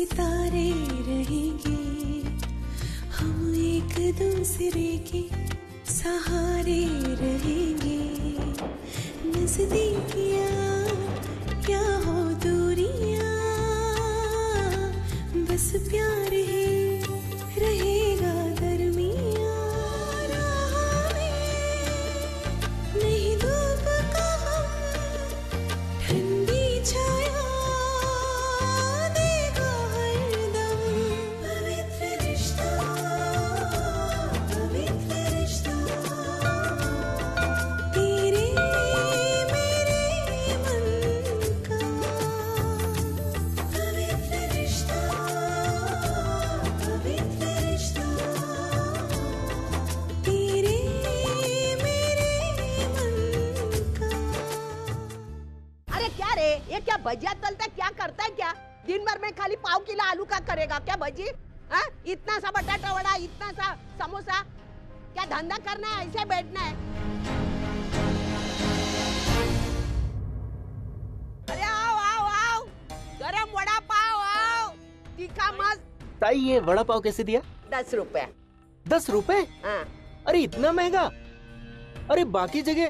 सितारे रहेंगे, हम एक दूसरे के सहारे रहेंगे। नजदीकियाँ क्या हो दूरियाँ, बस प्यार ही रहेगा दरमियाँ। राह में नहीं धूप का हम, ठंडी छाया देगा हरदम। पवित्र रिश्ता, पवित्र रिश्ता, तेरे मेरे मन का। पवित्र रिश्ता, पवित्र रिश्ता, तेरे मेरे मन का। अरे क्या रे, ये क्या भजिया तलता है, क्या करता है क्या? दिन भर में खाली पाव किलो आलू का करेगा क्या भजी? हाँ? इतना सा बटाटा वड़ा, इतना सा समोसा, क्या धंधा करना है? ऐसे बैठना है? अरे आओ आओ आओ, गरम वड़ा पाव आओ, तीखा मस्त। ताई ये वड़ा पाव कैसे दिया? 10 रुपए। 10 रुपए? हाँ। अरे इतना महंगा? अरे बाकी जगह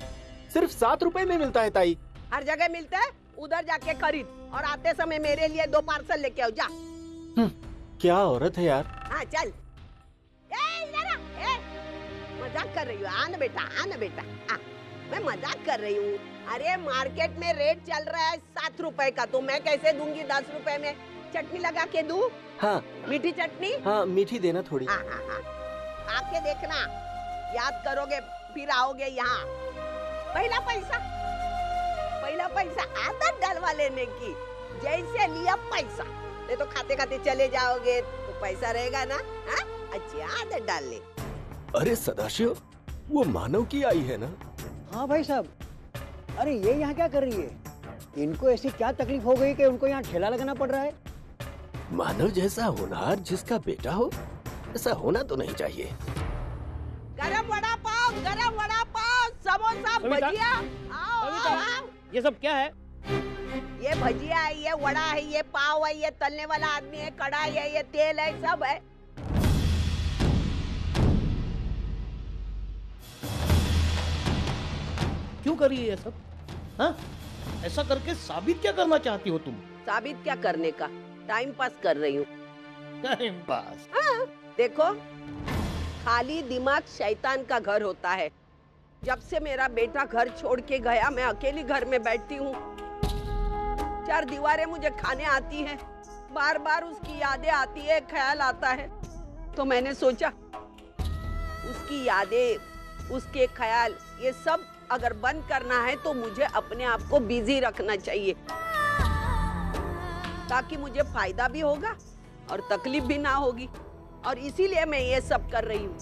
सिर्फ 7 रुपए में मिलता है ताई। हर जगह मिलता है, उधर जाके खरीद और आते समय मेरे लिए 2 पार्सल लेके आओ जा। क्या औरत है यार। हाँ चल। इधर आ, मजाक कर रही हूँ। आना बेटा, आना बेटा, आ, मैं मजाक कर रही हूँ। अरे मार्केट में रेट चल रहा है 7 रुपए का, तो मैं कैसे दूंगी 10 रुपए में? चटनी लगा के दूं? हाँ मीठी चटनी? हाँ मीठी देना थोड़ी। हाँ हाँ हाँ, आके देखना, याद करोगे फिर आओगे यहाँ। पहला पैसा आदत डलवा लेने की, जैसे लिया पैसा, नहीं तो खाते खाते चले जाओगे तो पैसा रहेगा ना। हाँ? अच्छी आदत डाल ले। अरे सदाशिव, वो मानव की आई है ना? हाँ भाई साहब, अरे ये यहाँ क्या कर रही है? इनको ऐसी क्या तकलीफ हो गई कि उनको यहाँ ठेला लगाना पड़ रहा है? मानव जैसा होनहार जिसका बेटा हो, ऐसा होना तो नहीं चाहिए। गरम वड़ा पाव, समोसा, भजिया, आओ आओ। ये सब क्या है? ये भजिया है, ये वड़ा है, ये पाव है, ये तलने वाला आदमी है, कढ़ाई है, ये तेल है, सब है। क्यों कर रही है ये सब? हाँ? ऐसा करके साबित क्या करना चाहती हो तुम? साबित क्या करने का, टाइम पास कर रही हूँ। Time pass? हाँ, देखो, खाली दिमाग शैतान का घर होता है। जब से मेरा बेटा घर छोड़ के गया, मैं अकेली घर में बैठती हूँ। 4 दीवारें मुझे खाने आती हैं, बार बार उसकी यादें आती है, ख्याल आता है। तो मैंने सोचा, उसकी यादें, उसके ख्याल, ये सब अगर बंद करना है तो मुझे अपने आप को बिजी रखना चाहिए, ताकि मुझे फायदा भी होगा और तकलीफ भी ना होगी। और इसीलिए मैं ये सब कर रही हूँ।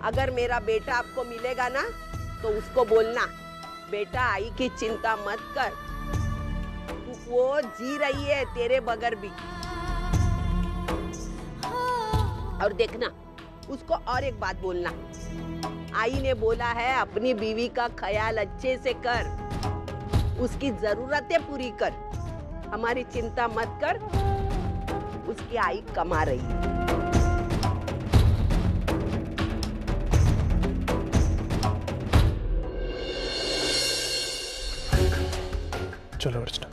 अगर मेरा बेटा आपको मिलेगा ना, तो उसको बोलना, बेटा आई की चिंता मत कर, वो जी रही है तेरे बगैर भी। और देखना, उसको और एक बात बोलना, आई ने बोला है अपनी बीवी का ख्याल अच्छे से कर, उसकी जरूरतें पूरी कर, हमारी चिंता मत कर, उसकी आई कमा रही है। चलो अर्चना।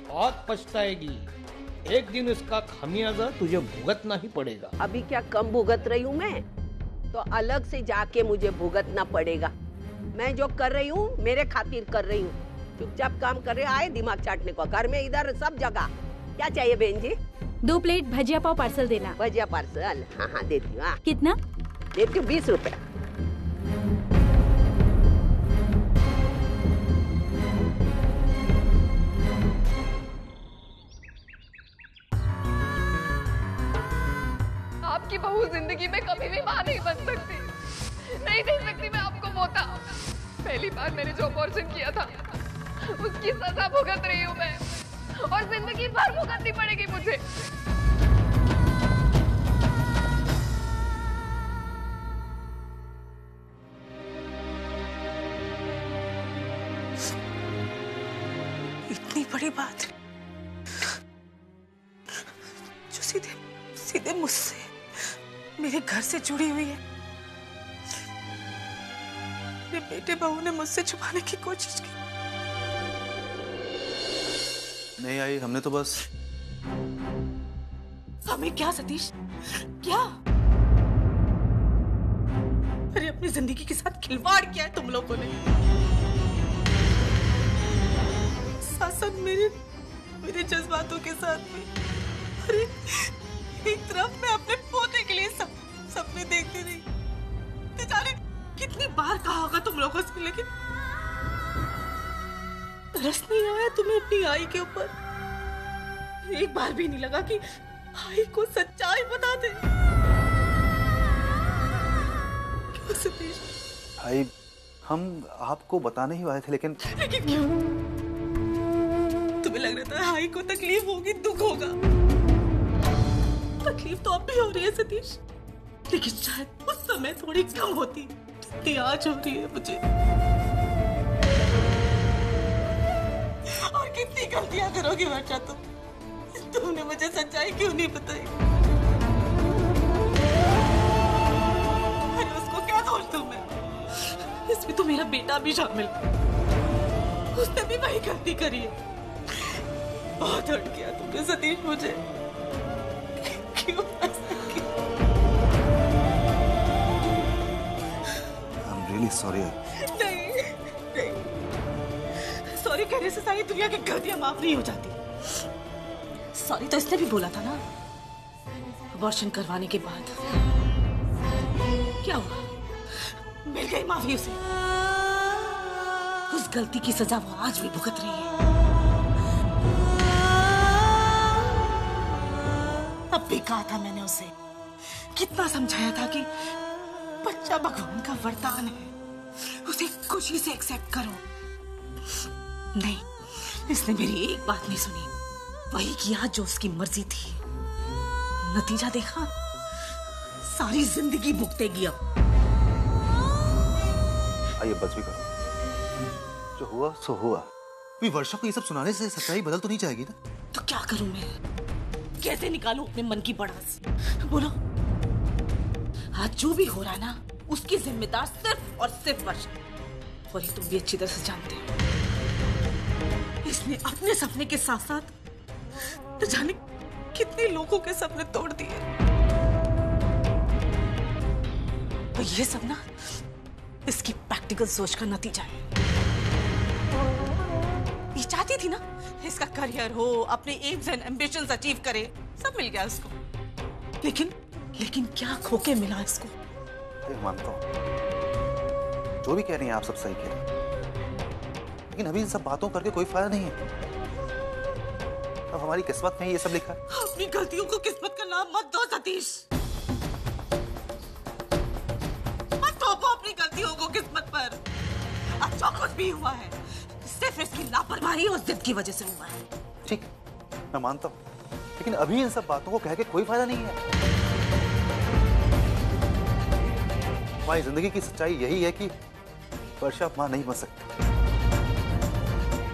बहुत पछताएगी। एक दिन इसका खामियाजा तुझे भुगतना ही पड़ेगा। अभी क्या कम भुगत रही हूँ मैं? तो अलग से जाके मुझे भुगतना पड़ेगा। मैं जो कर रही हूँ मेरे खातिर कर रही हूँ। चुपचाप काम कर रहे, आए दिमाग चाटने को, घर में इधर सब जगह। क्या चाहिए बहन जी? 2 प्लेट भजिया पाव पार्सल देना। भजिया पार्सल? हाँ हाँ देती हूँ। कितना? देती हूँ 20 रुपए। आपकी बहू जिंदगी में कभी भी मां नहीं बन सकती, नहीं दे सकती मैं आपको पोता। पहली बार मैंने जो अबॉर्शन किया था, उसकी सजा भुगत रही हूँ मैं, और जिंदगी भर भुगतनी पड़ेगी मुझे। जो सीधे सीधे मुझसे, मेरे घर से जुड़ी हुई है। मेरे बेटे बहू ने मुझसे छुपाने की कोशिश की। नहीं आई, हमने तो बस। हमें क्या सतीश, क्या? अरे अपनी जिंदगी के साथ खिलवाड़ किया है तुम लोगों ने। साथ मेरे जज्बातों के साथ में। अरे एक तरफ मैं अपने पोते के लिए सपने देखती रही। तो जाने कितनी बार कहा होगा तुम लोगों से, लेकिन तरस नहीं आया तुम्हें अपनी आई के ऊपर? एक बार भी नहीं लगा कि आई को सच्चाई बता दे। क्यों सतीश? भाई हम आपको बताने ही वाले थे, लेकिन क्यों? तुम्हें लग रहा था आई को तकलीफ होगी, दुख होगा। तकलीफ तो अब भी हो रही है सतीश, लेकिन शायद उस समय थोड़ी कम होती जितनी आज हो रही है मुझे। और कितनी गलतियां करोगी वर्षा तुमने मुझे सच्चाई क्यों नहीं बताई? अरे उसको क्या दोष दूं मैं? इसमें तो मेरा बेटा भी शामिल है। उसने भी वही गलती करी है। बहुत हर्ट किया तुमने सतीश मुझे। क्यों ऐसा किया? I'm really sorry. नहीं, सॉरी कहने से सारी दुनिया की गलतियां माफ नहीं हो जाती। सॉरी तो इसने भी बोला था ना अबॉर्शन करवाने के बाद। क्या हुआ? मिल गई माफी उसे। उस गलती की सजा वो आज भी भुगत रही है। अब भी कहा था मैंने उसे, कितना समझाया था कि बच्चा भगवान का वरदान है, उसे खुशी से एक्सेप्ट करो। नहीं, इसने मेरी एक बात नहीं सुनी। वही किया जो उसकी मर्जी थी। नतीजा देखा, सारी जिंदगी भुगतेगी अब। आइए बस भी करो, जो हुआ सो हुआ। वर्षा को ये सब सुनाने से सच्चाई बदल तो नहीं जाएगी ना? तो क्या करूं मैं? कैसे निकालूं अपने मन की भड़ास? बोलो। आज जो भी हो रहा है ना, उसकी जिम्मेदार सिर्फ और सिर्फ वर्षा। और ये तुम भी अच्छी तरह से जानते हो। इसने अपने सपने के साथ साथ तो जाने कितने लोगों के सपने तोड़ दिए। तो ये सब ना इसकी प्रैक्टिकल सोच का नतीजा है। ये चाहती थी ना इसका करियर हो, अपने एम्स एंड एम्बिशंस अचीव करे, सब मिल गया उसको। लेकिन क्या खोके मिला इसको? मानता हूं, जो भी कह रही हैं आप सब सही कह रही हैं, लेकिन अभी इन सब बातों करके कोई फायदा नहीं है। अब हमारी किस्मत में ये सब लिखा है। अपनी गलतियों को किस्मत का नाम मत दो सतीश। मत थोपो अपनी गलतियों को किस्मत पर। अब जो कुछ भी हुआ है सिर्फ इसकी लापरवाही और जिद की वजह से हुआ है। ठीक, मैं मानता हूँ, लेकिन अभी इन सब बातों को कह के कोई फायदा नहीं है। हमारी जिंदगी की सच्चाई यही है कि वर्षा मां नहीं बन सकती,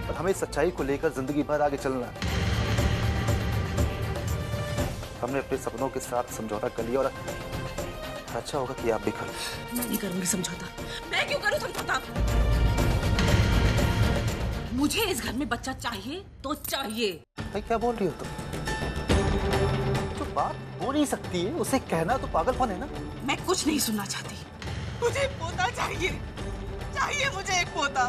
और हमें इस सच्चाई को लेकर जिंदगी भर आगे चलना है। हमने अपने सपनों के साथ समझौता कर लिया, और अच्छा होगा कि आप भी कर लो। मैं नहीं करूंगी समझौता। मैं क्यों करूं समझौता? मुझे इस घर में बच्चा चाहिए तो चाहिए। भाई क्या बोल रही हो तुम? जो बात हो नहीं सकती है उसे कहना तो पागलपन है ना? मैं कुछ नहीं सुनना चाहती। मुझे पोता चाहिए, चाहिए मुझे एक पोता।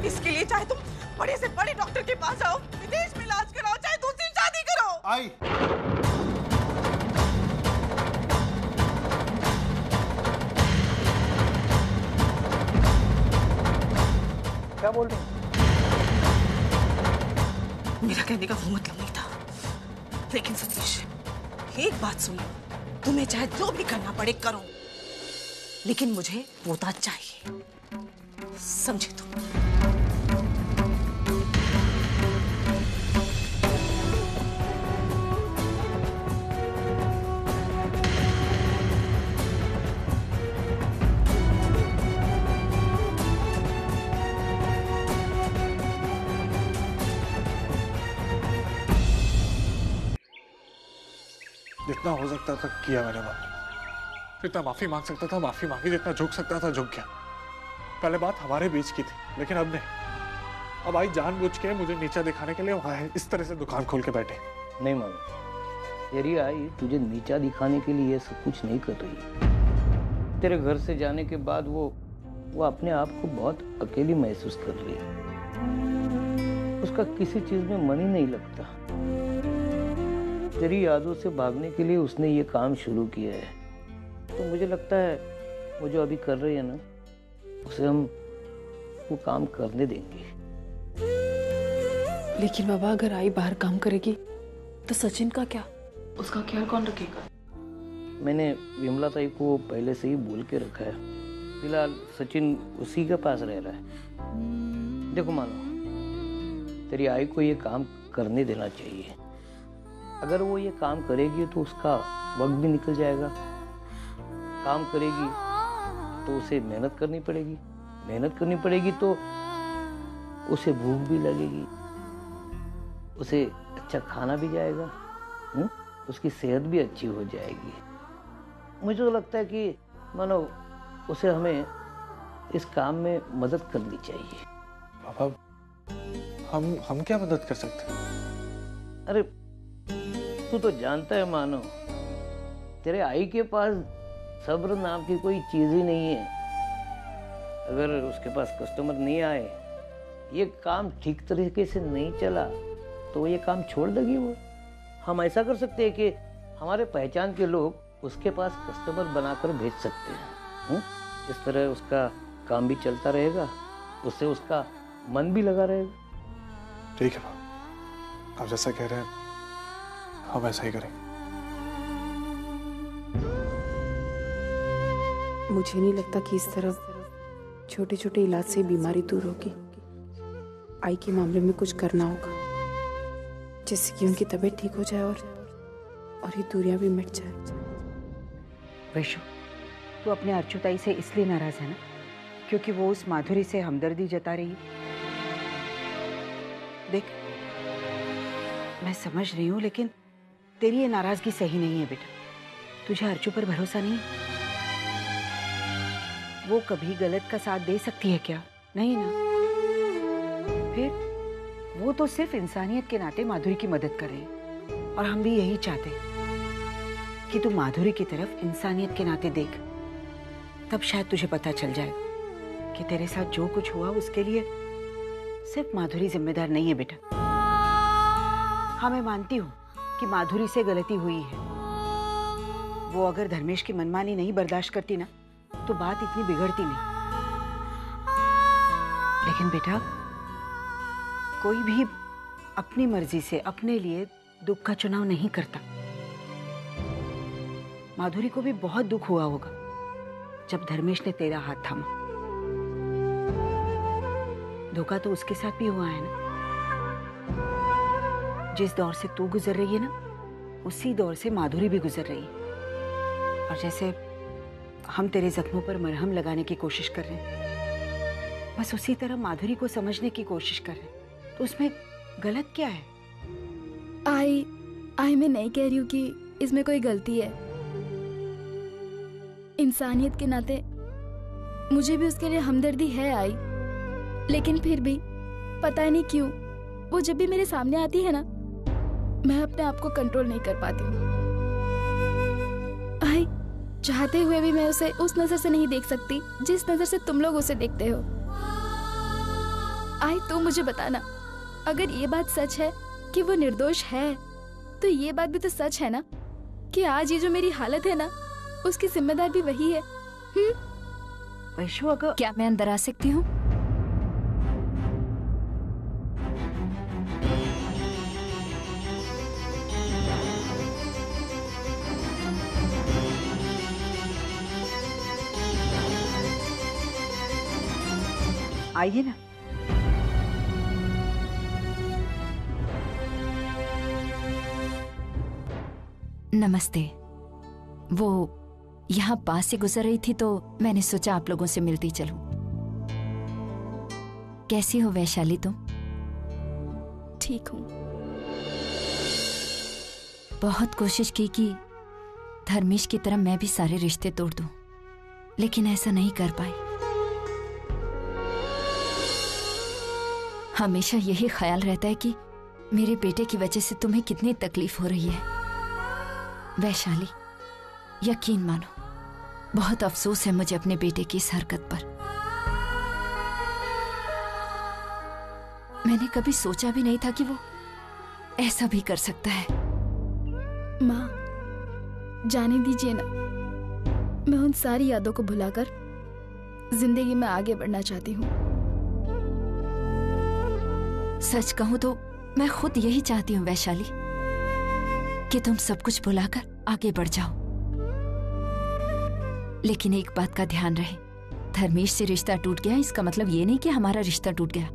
इसके लिए चाहे तुम बड़े से बड़े डॉक्टर के पास जाओ, विदेश में इलाज कराओ, चाहे दूसरी शादी करो। आई क्या बोल रही? मेरा कहने का वो मतलब नहीं था, लेकिन सतीश एक बात सुन लो, तुम्हें चाहे जो भी करना पड़े करो, लेकिन मुझे पोता चाहिए, समझे तुम? जितना हो सकता था किया मैंने माँ। जितना माफी मांग सकता था माफी मांगी, जितना झुक सकता था झुक गया। पहले बात हमारे बीच की थी, लेकिन अब नहीं। अब आई जानबूझ के मुझे नीचा दिखाने के लिए वहां इस तरह से दुकान खोल के बैठे। नहीं मानो, तेरी आई तुझे नीचा दिखाने के लिए ये सब कुछ नहीं कर रही। तेरे घर से जाने के बाद वो अपने आप को बहुत अकेली महसूस कर रही है। उसका किसी चीज में मन ही नहीं लगता। तेरी यादों से भागने के लिए उसने ये काम शुरू किया है। तो मुझे लगता है वो जो अभी कर रही है ना, उसे हम वो काम करने देंगे। लेकिन बाबा, अगर आई बाहर काम करेगी तो सचिन का क्या? उसका ख्याल कौन रखेगा? मैंने विमला ताई को पहले से ही बोल के रखा है। फिलहाल सचिन उसी के पास रह रहा है। देखो मानो, तेरी आई को ये काम करने देना चाहिए। अगर वो ये काम करेगी तो उसका वक्त भी निकल जाएगा। काम करेगी तो उसे मेहनत करनी पड़ेगी। मेहनत करनी पड़ेगी तो उसे भूख भी लगेगी, उसे अच्छा खाना भी जाएगा, उसकी सेहत भी अच्छी हो जाएगी। मुझे तो लगता है कि मानो उसे हमें इस काम में मदद करनी चाहिए। पापा, हम क्या मदद कर सकते हैं? अरे तू तो जानता है मानो, तेरे आई के पास सब्र नाम की कोई चीज ही नहीं है। अगर उसके पास कस्टमर नहीं आए, ये काम ठीक तरीके से नहीं चला, तो ये काम छोड़ देगी वो। हम ऐसा कर सकते हैं कि हमारे पहचान के लोग उसके पास कस्टमर बनाकर भेज सकते हैं। इस तरह उसका काम भी चलता रहेगा, उससे उसका मन भी लगा रहेगा। ठीक है पापा, आप जैसा कह रहे हैं हम ऐसा ही करेंगे। मुझे नहीं लगता कि इस तरह छोटे छोटे इलाज से बीमारी दूर होगी। आई के मामले में कुछ करना होगा, जिससे कि उनकी तबीयत ठीक हो जाए और ये दूरियां भी मिट जाए। वैशु, तू अपने अर्चुताई से इसलिए नाराज है ना क्योंकि वो उस माधुरी से हमदर्दी जता रही है। देख, मैं समझ रही हूँ, लेकिन तेरी ये नाराजगी सही नहीं है बेटा। तुझे अर्चु पर भरोसा नहीं? वो कभी गलत का साथ दे सकती है क्या? नहीं ना। फिर वो तो सिर्फ इंसानियत के नाते माधुरी की मदद कर रही है, और हम भी यही चाहते हैं कि तू माधुरी की तरफ इंसानियत के नाते देख। तब शायद तुझे पता चल जाएगा कि तेरे साथ जो कुछ हुआ उसके लिए सिर्फ माधुरी जिम्मेदार नहीं है बेटा। हाँ, मैं मानती हूँ कि माधुरी से गलती हुई है। वो अगर धर्मेश की मनमानी नहीं बर्दाश्त करती ना, तो बात इतनी बिगड़ती नहीं। लेकिन बेटा, कोई भी अपनी मर्जी से अपने लिए दुख का चुनाव नहीं करता। माधुरी को भी बहुत दुख हुआ होगा जब धर्मेश ने तेरा हाथ थामा। धोखा तो उसके साथ भी हुआ है ना। जिस दौर से तू गुजर रही है ना, उसी दौर से माधुरी भी गुजर रही है। और जैसे हम तेरे जख्मों पर मरहम लगाने की कोशिश कर रहे हैं, बस उसी तरह माधुरी को समझने की कोशिश कर रहे हैं। तो उसमें गलत क्या है? आई मैं नहीं कह रही हूँ कि इसमें कोई गलती है। इंसानियत के नाते मुझे भी उसके लिए हमदर्दी है आई, लेकिन फिर भी पता नहीं क्यों वो जब भी मेरे सामने आती है ना, मैं अपने आप को कंट्रोल नहीं कर पाती हूँ। आई, चाहते हुए भी मैं उसे उस नजर से नहीं देख सकती जिस नजर से तुम लोग उसे देखते हो। आई, तो मुझे बताना, अगर ये बात सच है कि वो निर्दोष है, तो ये बात भी तो सच है ना कि आज ये जो मेरी हालत है ना, उसकी जिम्मेदार भी वही है। वैशु, अगर क्या मैं अंदर आ सकती हूँ? आइए ना। नमस्ते। वो यहाँ पास से गुजर रही थी तो मैंने सोचा आप लोगों से मिलती चलूं। कैसी हो वैशाली तुम? ठीक हूँ। बहुत कोशिश की कि धर्मेश की तरह मैं भी सारे रिश्ते तोड़ दूं, लेकिन ऐसा नहीं कर पाई। हमेशा यही ख्याल रहता है कि मेरे बेटे की वजह से तुम्हें कितनी तकलीफ हो रही है। वैशाली, यकीन मानो, बहुत अफसोस है मुझे अपने बेटे की इस हरकत पर। मैंने कभी सोचा भी नहीं था कि वो ऐसा भी कर सकता है। माँ, जाने दीजिए ना, मैं उन सारी यादों को भुलाकर जिंदगी में आगे बढ़ना चाहती हूँ। सच कहूं तो मैं खुद यही चाहती हूँ वैशाली, कि तुम सब कुछ भुलाकर आगे बढ़ जाओ। लेकिन एक बात का ध्यान रहे, धर्मेश से रिश्ता टूट गया इसका मतलब ये नहीं कि हमारा रिश्ता टूट गया,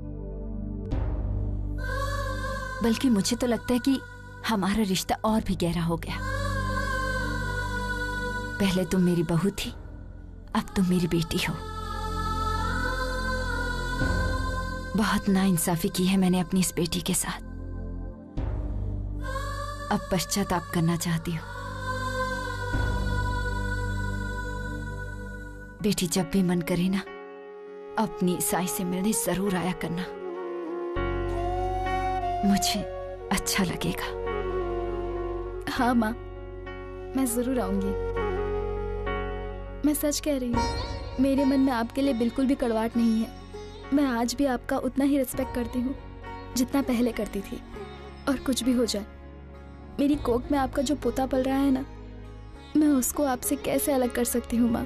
बल्कि मुझे तो लगता है कि हमारा रिश्ता और भी गहरा हो गया। पहले तुम मेरी बहू थी, अब तुम मेरी बेटी हो। बहुत नाइंसाफी की है मैंने अपनी इस बेटी के साथ, अब पश्चाताप करना चाहती हूँ। बेटी, जब भी मन करे ना, अपनी साई से मिलने जरूर आया करना, मुझे अच्छा लगेगा। हाँ माँ, मैं जरूर आऊंगी। मैं सच कह रही हूँ, मेरे मन में आपके लिए बिल्कुल भी कड़वाहट नहीं है। मैं आज भी आपका उतना ही रिस्पेक्ट करती हूँ जितना पहले करती थी। और कुछ भी हो जाए, मेरी कोख में आपका जो पोता पल रहा है ना, मैं उसको आपसे कैसे अलग कर सकती हूँ माँ।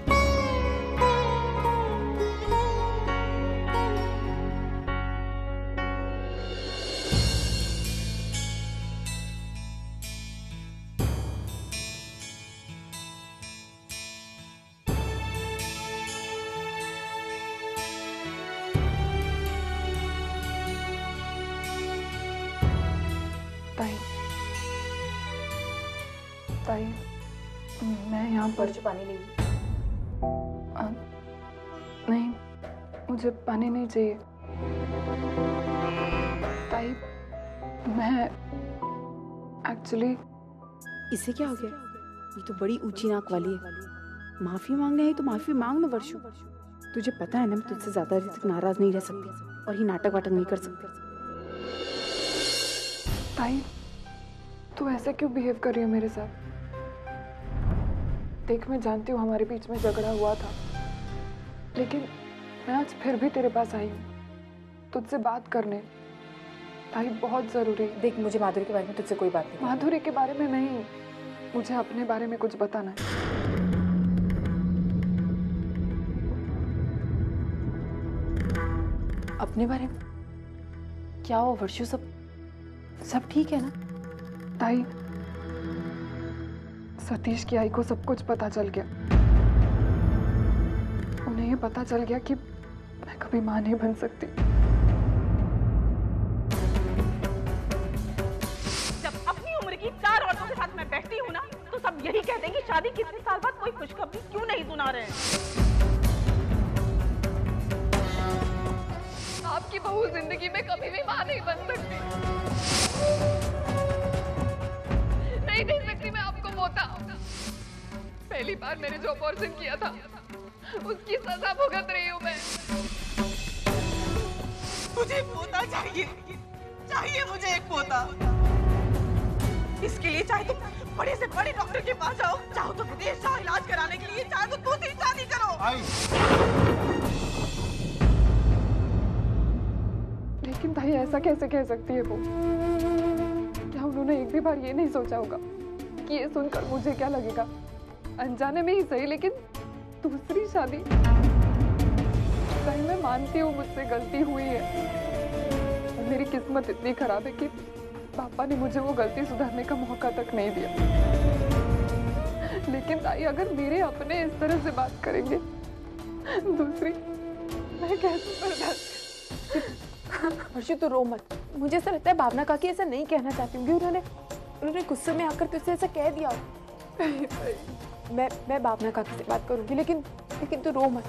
ताई, मैं यहाँ पर पानी नहीं। नहीं, मुझे पानी नहीं चाहिए ताई। मैं एक्चुअली। इसे क्या हो गया? ये तो बड़ी ऊंची नाक वाली है। माफी मांगने आई तो माफी मांग ना वर्षू। तुझे पता है ना, मैं तुझसे ज्यादा देर तक नाराज नहीं रह सकती और ये नाटक वाटक नहीं कर सकती। ताई, तू ऐसे क्यों बिहेव कर रही है मेरे साथ? देख, मैं जानती हूँ हमारे बीच में झगड़ा हुआ था, लेकिन मैं आज फिर भी तेरे पास आई हूँ तुझसे बात करने। ताई, बहुत जरूरी। देख, मुझे माधुरी के बारे में तुझसे कोई बात नहीं। माधुरी के बारे में नहीं, मुझे अपने बारे में कुछ बताना है। अपने बारे में क्या हो वर्षू? सब ठीक है ना? ताई, सतीश की आई को सब कुछ पता चल गया। उन्हें ये पता चल गया कि मैं कभी मां नहीं बन सकती। जब अपनी उम्र की 4 औरतों के साथ मैं बैठती हूँ ना, तो सब यही कहते हैं कि शादी कितने साल बाद कोई खुशखबरी क्यों नहीं सुना रहे हैं। आपकी बहू जिंदगी में कभी भी मां नहीं बन सकती। नहीं दे सकती मैं आपको पोता। पहली बार मैंने जो अबॉर्शन किया था, उसकी सजा भुगत रही हूँ मैं। मुझे पोता चाहिए, चाहिए मुझे एक पोता। इसके लिए चाहे तुम बड़े से बड़े डॉक्टर के पास जाओ, चाहो तो विदेश जाओ इलाज कराने के लिए, चाहे तो दूसरी शादी करो। लेकिन भाई, ऐसा कैसे कह सकती है वो? क्या उन्होंने एक भी बार ये नहीं सोचा होगा कि ये सुनकर मुझे क्या लगेगा? अनजाने में ही सही, लेकिन दूसरी शादी। सही, मैं मानती हूँ मुझसे गलती हुई है। मेरी किस्मत इतनी खराब है कि पापा ने मुझे वो गलती सुधारने का मौका तक नहीं दिया। लेकिन ताई, अगर मेरे अपने इस तरह से बात करेंगे, दूसरी मैं कैसे बर्दाश्त? वर्षू, तू रो मत। मुझे ऐसा लगता है भावना काकी ऐसा नहीं कहना चाहती होंगी। उन्होंने गुस्से में आकर तुझसे ऐसा कह दिया। मैं भावना काकी से बात करूंगी, लेकिन तू रो मत।